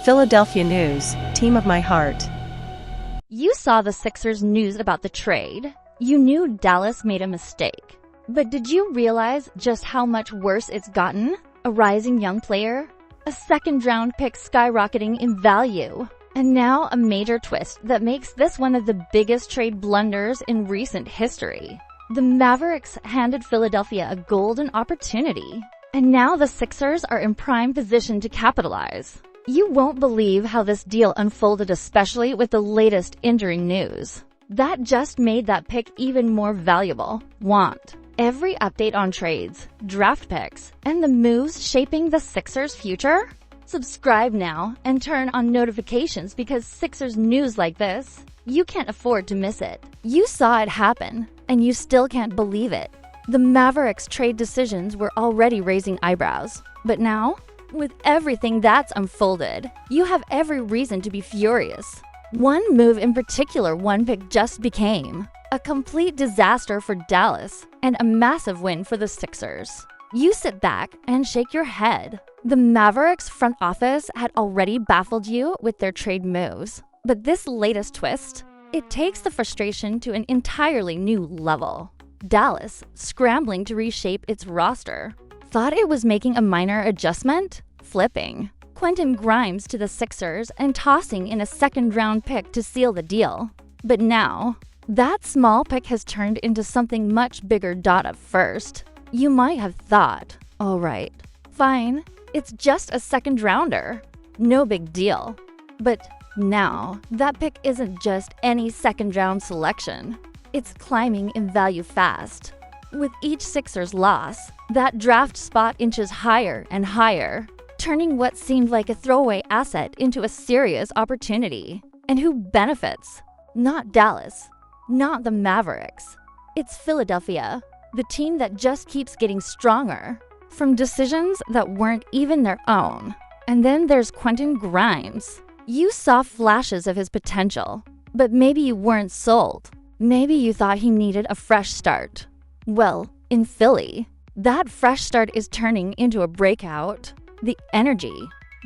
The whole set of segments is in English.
Philadelphia news, team of my heart. You saw the Sixers news about the trade. You knew Dallas made a mistake. But did you realize just how much worse it's gotten? A rising young player, a second-round pick skyrocketing in value, and now a major twist that makes this one of the biggest trade blunders in recent history. The Mavericks handed Philadelphia a golden opportunity, and now the Sixers are in prime position to capitalize. You won't believe how this deal unfolded, especially with the latest injury news. That just made that pick even more valuable. Want every update on trades, draft picks, and the moves shaping the Sixers' future? Subscribe now and turn on notifications because Sixers news like this, you can't afford to miss it. You saw it happen, and you still can't believe it. The Mavericks' trade decisions were already raising eyebrows, but now, with everything that's unfolded, you have every reason to be furious. One move in particular one pick just became a complete disaster for Dallas and a massive win for the Sixers. You sit back and shake your head. The Mavericks front office had already baffled you with their trade moves, but this latest twist, it takes the frustration to an entirely new level. Dallas, scrambling to reshape its roster, thought it was making a minor adjustment, flipping Quentin Grimes to the Sixers and tossing in a second-round pick to seal the deal. But now, that small pick has turned into something much bigger. At first, you might have thought, all right, fine, it's just a second-rounder, no big deal. But now, that pick isn't just any second-round selection. It's climbing in value fast. With each Sixers loss, that draft spot inches higher and higher, turning what seemed like a throwaway asset into a serious opportunity. And who benefits? Not Dallas, not the Mavericks. It's Philadelphia, the team that just keeps getting stronger from decisions that weren't even their own. And then there's Quentin Grimes. You saw flashes of his potential, but maybe you weren't sold. Maybe you thought he needed a fresh start. Well, in Philly, that fresh start is turning into a breakout. The energy,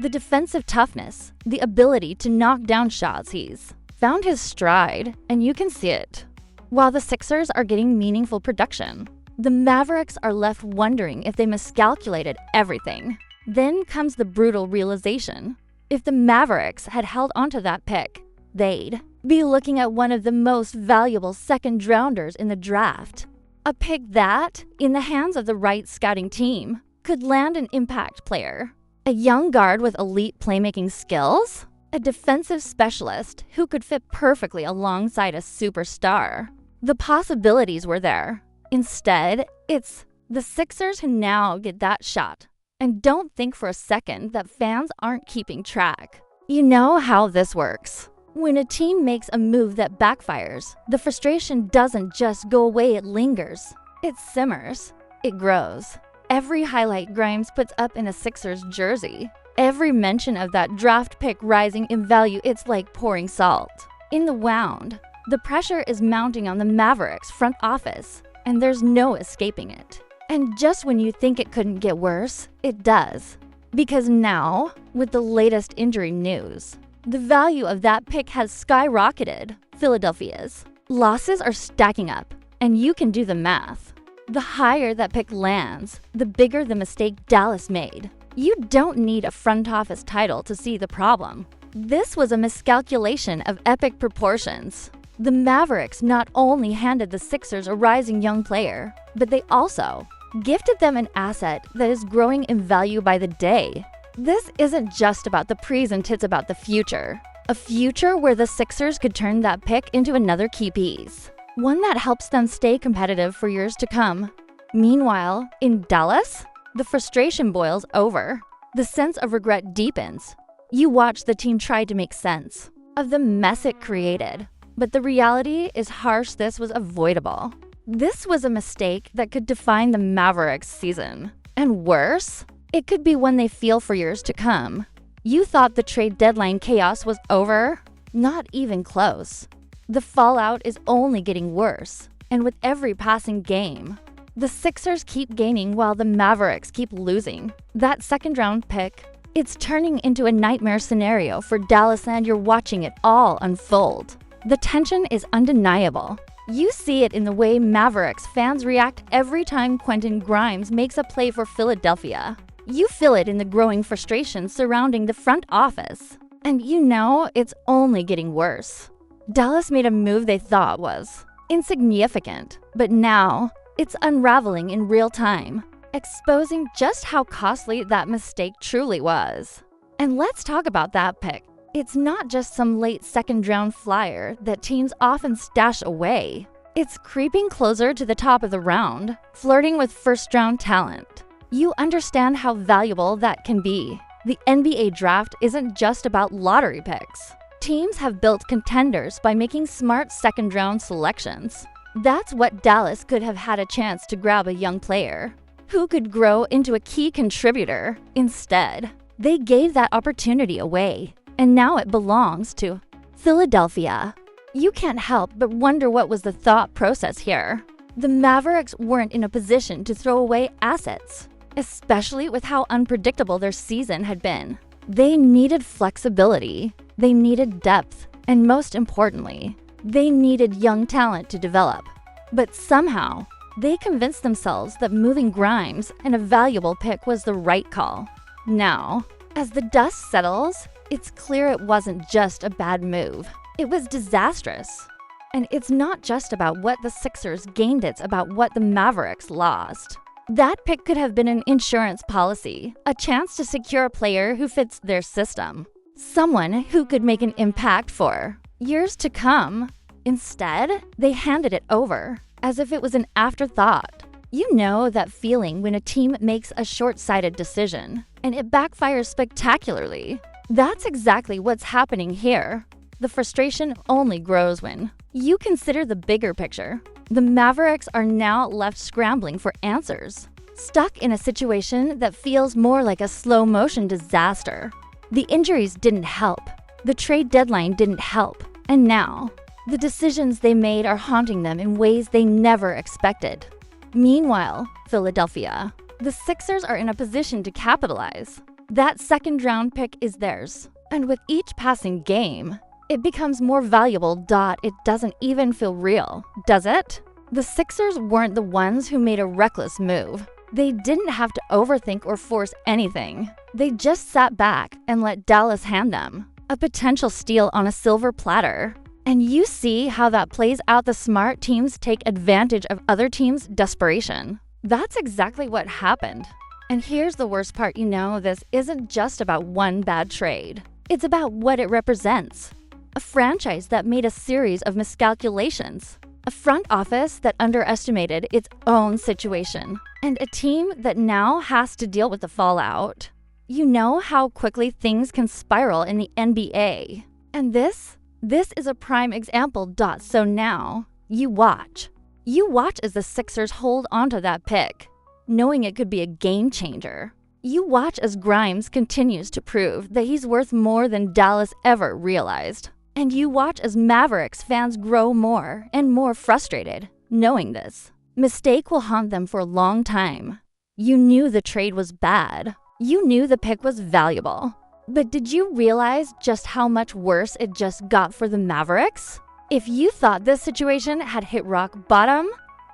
the defensive toughness, the ability to knock down shots, he's found his stride, and you can see it. While the Sixers are getting meaningful production, the Mavericks are left wondering if they miscalculated everything. Then comes the brutal realization. If the Mavericks had held onto that pick, they'd be looking at one of the most valuable second-rounders in the draft. A pick that, in the hands of the right scouting team, could land an impact player. A young guard with elite playmaking skills? A defensive specialist who could fit perfectly alongside a superstar. The possibilities were there. Instead, it's the Sixers who now get that shot. And don't think for a second that fans aren't keeping track. You know how this works. When a team makes a move that backfires, the frustration doesn't just go away, it lingers. It simmers. It grows. Every highlight Grimes puts up in a Sixers jersey, every mention of that draft pick rising in value, it's like pouring salt. In the wound, the pressure is mounting on the Mavericks front office, and there's no escaping it. And just when you think it couldn't get worse, it does. Because now, with the latest injury news, the value of that pick has skyrocketed. Philadelphia's losses are stacking up, and you can do the math. The higher that pick lands, the bigger the mistake Dallas made. You don't need a front office title to see the problem. This was a miscalculation of epic proportions. The Mavericks not only handed the Sixers a rising young player, but they also gifted them an asset that is growing in value by the day. This isn't just about the present, it's about the future. A future where the Sixers could turn that pick into another key piece. One that helps them stay competitive for years to come. Meanwhile, in Dallas, the frustration boils over. The sense of regret deepens. You watch the team try to make sense of the mess it created. But the reality is harsh. This was avoidable. This was a mistake that could define the Mavericks season. And worse, it could be one they feel for years to come. You thought the trade deadline chaos was over? Not even close. The fallout is only getting worse, and with every passing game, the Sixers keep gaining while the Mavericks keep losing. That second-round pick, It's turning into a nightmare scenario for Dallas, and you're watching it all unfold. The tension is undeniable. You see it in the way Mavericks fans react every time Quentin Grimes makes a play for Philadelphia. You feel it in the growing frustration surrounding the front office. And you know it's only getting worse. Dallas made a move they thought was insignificant, but now it's unraveling in real time, exposing just how costly that mistake truly was. And let's talk about that pick. It's not just some late second-round flyer that teams often stash away. It's creeping closer to the top of the round, flirting with first-round talent. You understand how valuable that can be. The NBA draft isn't just about lottery picks. Teams have built contenders by making smart second-round selections. That's what Dallas could have had a chance to grab a young player who could grow into a key contributor. Instead, they gave that opportunity away, and now it belongs to Philadelphia. You can't help but wonder what was the thought process here. The Mavericks weren't in a position to throw away assets, especially with how unpredictable their season had been. They needed flexibility, they needed depth, and most importantly, they needed young talent to develop. But somehow, they convinced themselves that moving Grimes and a valuable pick was the right call. Now, as the dust settles, it's clear it wasn't just a bad move. It was disastrous. And it's not just about what the Sixers gained, it's about what the Mavericks lost. That pick could have been an insurance policy, a chance to secure a player who fits their system, someone who could make an impact for years to come. Instead, they handed it over, as if it was an afterthought. You know that feeling when a team makes a short-sighted decision, and it backfires spectacularly. That's exactly what's happening here. The frustration only grows when you consider the bigger picture. The Mavericks are now left scrambling for answers, stuck in a situation that feels more like a slow-motion disaster. The injuries didn't help, the trade deadline didn't help, and now, the decisions they made are haunting them in ways they never expected. Meanwhile, Philadelphia, the Sixers are in a position to capitalize. That second-round pick is theirs, and with each passing game, it becomes more valuable. It doesn't even feel real, does it? The Sixers weren't the ones who made a reckless move. They didn't have to overthink or force anything. They just sat back and let Dallas hand them a potential steal on a silver platter. And you see how that plays out. The smart teams take advantage of other teams' desperation. That's exactly what happened. And here's the worst part, this isn't just about one bad trade. It's about what it represents. A franchise that made a series of miscalculations, a front office that underestimated its own situation, and a team that now has to deal with the fallout. You know how quickly things can spiral in the NBA. And this is a prime example. So now, you watch. You watch as the Sixers hold onto that pick, knowing it could be a game changer. You watch as Grimes continues to prove that he's worth more than Dallas ever realized. And you watch as Mavericks fans grow more and more frustrated, knowing this mistake will haunt them for a long time. You knew the trade was bad. You knew the pick was valuable. But did you realize just how much worse it just got for the Mavericks? If you thought this situation had hit rock bottom,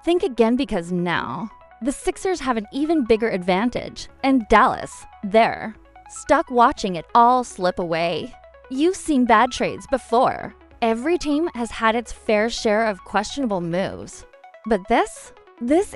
think again, because now the Sixers have an even bigger advantage, and Dallas, they're stuck watching it all slip away. You've seen bad trades before. Every team has had its fair share of questionable moves. But this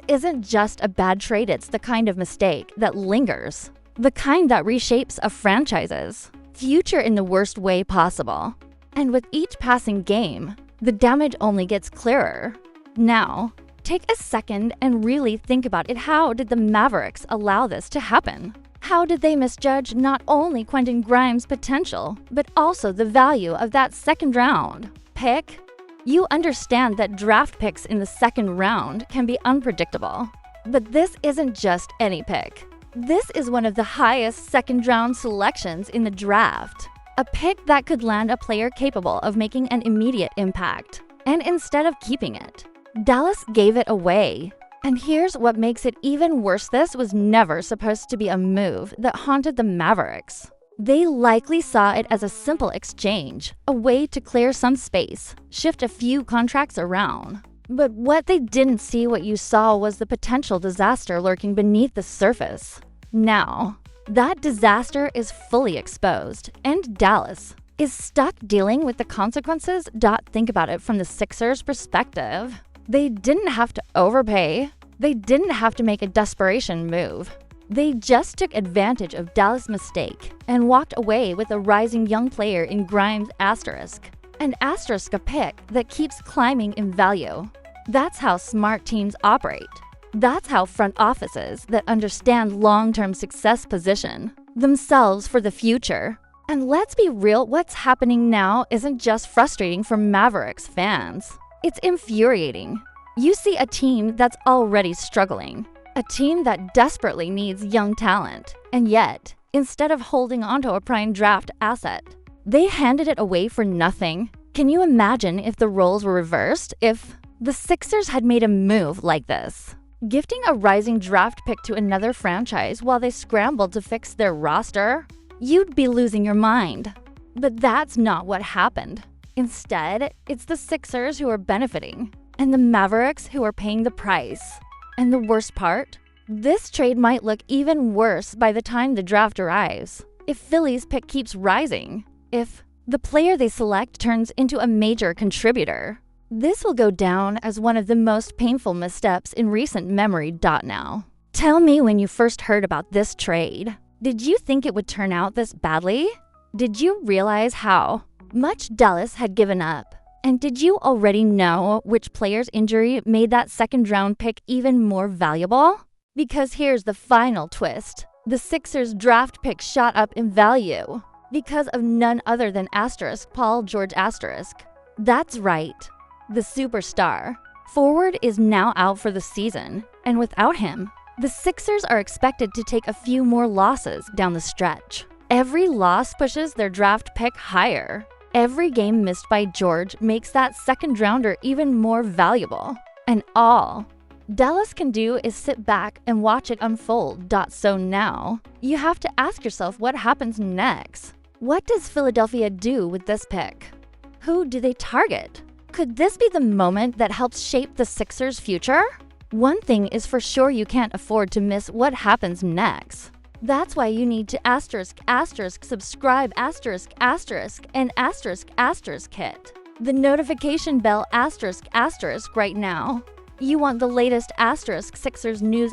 isn't just a bad trade, it's the kind of mistake that lingers. The kind that reshapes a franchise's future in the worst way possible. And with each passing game, the damage only gets clearer. Now, take a second and really think about it. How did the Mavericks allow this to happen? How did they misjudge not only Quentin Grimes' potential, but also the value of that second-round pick? You understand that draft picks in the second round can be unpredictable. But this isn't just any pick. This is one of the highest second-round selections in the draft. A pick that could land a player capable of making an immediate impact. And instead of keeping it, Dallas gave it away. And here's what makes it even worse. This was never supposed to be a move that haunted the Mavericks. They likely saw it as a simple exchange, a way to clear some space, shift a few contracts around. But what they didn't see, what you saw, was the potential disaster lurking beneath the surface. Now, that disaster is fully exposed, and Dallas is stuck dealing with the consequences. Think about it from the Sixers' perspective. They didn't have to overpay. They didn't have to make a desperation move. They just took advantage of Dallas' mistake and walked away with a rising young player in Grimes asterisk. An asterisk, a pick that keeps climbing in value. That's how smart teams operate. That's how front offices that understand long-term success position themselves for the future. And let's be real, what's happening now isn't just frustrating for Mavericks fans. It's infuriating. You see a team that's already struggling, a team that desperately needs young talent, and yet, instead of holding onto a prime draft asset, they handed it away for nothing. Can you imagine if the roles were reversed? If the Sixers had made a move like this, gifting a rising draft pick to another franchise while they scrambled to fix their roster? You'd be losing your mind. But that's not what happened. Instead, it's the Sixers who are benefiting, and the Mavericks who are paying the price. And the worst part? This trade might look even worse by the time the draft arrives. If Philly's pick keeps rising, if the player they select turns into a major contributor, this will go down as one of the most painful missteps in recent memory. Now, tell me, when you first heard about this trade, did you think it would turn out this badly? Did you realize how much Dallas had given up? And did you already know which player's injury made that second-round pick even more valuable? Because here's the final twist. The Sixers' draft pick shot up in value because of none other than asterisk Paul George asterisk. That's right. The superstar forward is now out for the season, and without him, the Sixers are expected to take a few more losses down the stretch. Every loss pushes their draft pick higher. Every game missed by George makes that second rounder even more valuable. And all Dallas can do is sit back and watch it unfold. So now, you have to ask yourself, what happens next? What does Philadelphia do with this pick? Who do they target? Could this be the moment that helps shape the Sixers' future? One thing is for sure, you can't afford to miss what happens next. That's why you need to subscribe and hit the notification bell right now. You want the latest Sixers news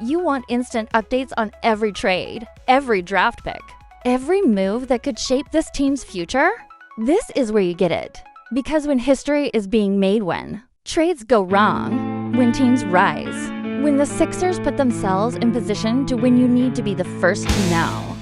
You want instant updates on every trade, every draft pick, every move that could shape this team's future? This is where you get it. Because when history is being made, when trades go wrong, when teams rise, when the Sixers put themselves in position to win, you need to be the first to know.